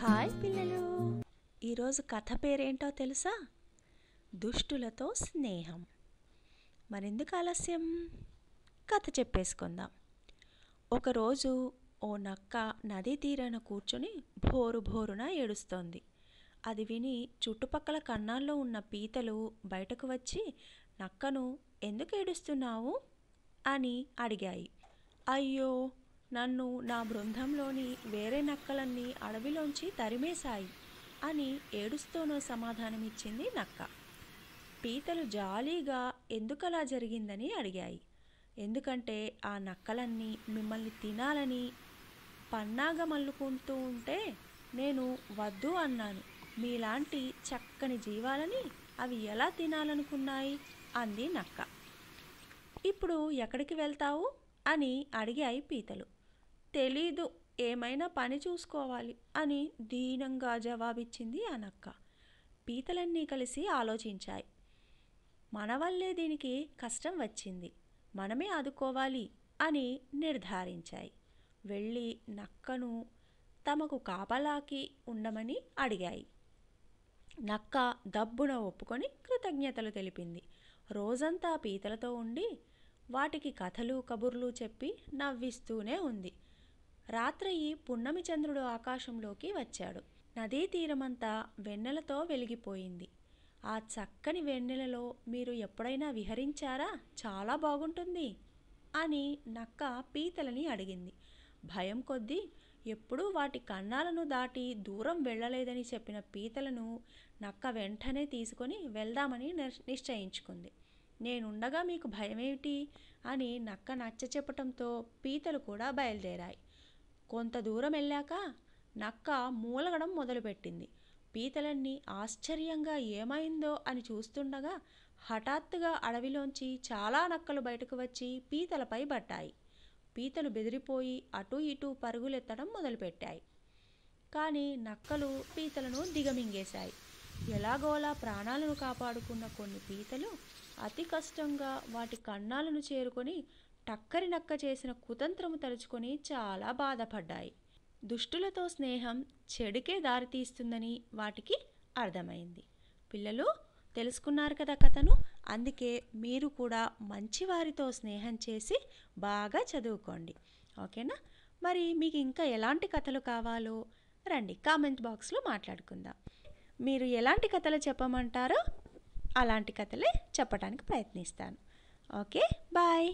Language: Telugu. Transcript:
హాయ్ పిల్లలు, ఈరోజు కథ పేరేంటో తెలుసా? దుష్టులతో స్నేహం. మరెందుకు ఆలస్యం, కథ చెప్పేసుకుందాం. ఒకరోజు ఓ నక్క నదీ తీరాన కూర్చొని భోరు భోరున ఏడుస్తోంది. అది విని చుట్టుపక్కల కన్నాల్లో ఉన్న పీతలు బయటకు వచ్చి నక్కను ఎందుకు ఏడుస్తున్నావు అని అడిగాయి. అయ్యో, నన్ను నా బృందంలోని వేరే నక్కలన్నీ అడవిలోంచి తరిమేశాయి అని ఏడుస్తూనో సమాధానమిచ్చింది నక్క. పీతలు జాలీగా ఎందుకలా జరిగిందని అడిగాయి. ఎందుకంటే ఆ నక్కలన్నీ మిమ్మల్ని తినాలని పన్నాగ మల్లుకుంటూ ఉంటే నేను వద్దు అన్నాను. మీలాంటి చక్కని జీవాలని అవి ఎలా తినాలనుకున్నాయి అంది నక్క. ఇప్పుడు ఎక్కడికి వెళ్తావు అని అడిగాయి పీతలు. తెలీదు, ఏమైనా పని చూసుకోవాలి అని దీనంగా జవాబిచ్చింది ఆ నక్క. పీతలన్నీ కలిసి ఆలోచించాయి. మన వల్లే దీనికి కష్టం వచ్చింది, మనమే ఆదుకోవాలి అని నిర్ధారించాయి. వెళ్ళి నక్కను తమకు కాపలాకి ఉండమని అడిగాయి. నక్క దబ్బున ఒప్పుకొని కృతజ్ఞతలు తెలిపింది. రోజంతా పీతలతో ఉండి వాటికి కథలు కబుర్లు చెప్పి నవ్విస్తూనే ఉంది. రాత్రి పున్నమి చంద్రుడు ఆకాశంలోకి వచ్చాడు. నదీ తీరమంతా వెన్నెలతో వెలిగిపోయింది. ఆ చక్కని వెన్నెలలో మీరు ఎప్పుడైనా విహరించారా? చాలా బాగుంటుంది అని నక్క పీతలని అడిగింది. భయం కొద్దీ ఎప్పుడూ వాటి కన్నాలను దాటి దూరం వెళ్ళలేదని చెప్పిన పీతలను నక్క వెంటనే తీసుకొని వెళ్దామని నిశ్చయించుకుంది. నేనుండగా మీకు భయమేమిటి అని నక్క నచ్చచెప్పటంతో పీతలు కూడా బయలుదేరాయి. కొంత దూరం వెళ్ళాక నక్క మూలగడం మొదలుపెట్టింది. పీతలన్నీ ఆశ్చర్యంగా ఏమైందో అని చూస్తుండగా హఠాత్తుగా అడవిలోంచి చాలా నక్కలు బయటకు వచ్చి పీతలపై పడ్డాయి. పీతలు బెదిరిపోయి అటూ ఇటూ పరుగులెత్తడం మొదలుపెట్టాయి. కానీ నక్కలు పీతలను దిగమింగేశాయి. ఎలాగోలా ప్రాణాలను కాపాడుకున్న కొన్ని పీతలు అతి కష్టంగా వాటి కన్నాలను చేరుకొని టక్కరి నక్క చేసిన కుతంత్రము తలుచుకొని చాలా బాధపడ్డాయి. దుష్టులతో స్నేహం చెడుకే దారితీస్తుందని వాటికి అర్థమైంది. పిల్లలు తెలుసుకున్నారు కదా కథను. అందుకే మీరు కూడా మంచివారితో స్నేహం చేసి బాగా చదువుకోండి, ఓకేనా? మరి మీకు ఇంకా ఎలాంటి కథలు కావాలో రండి కామెంట్ బాక్స్లో మాట్లాడుకుందాం. మీరు ఎలాంటి కథలు చెప్పమంటారో అలాంటి కథలే చెప్పడానికి ప్రయత్నిస్తాను. Okay, bye.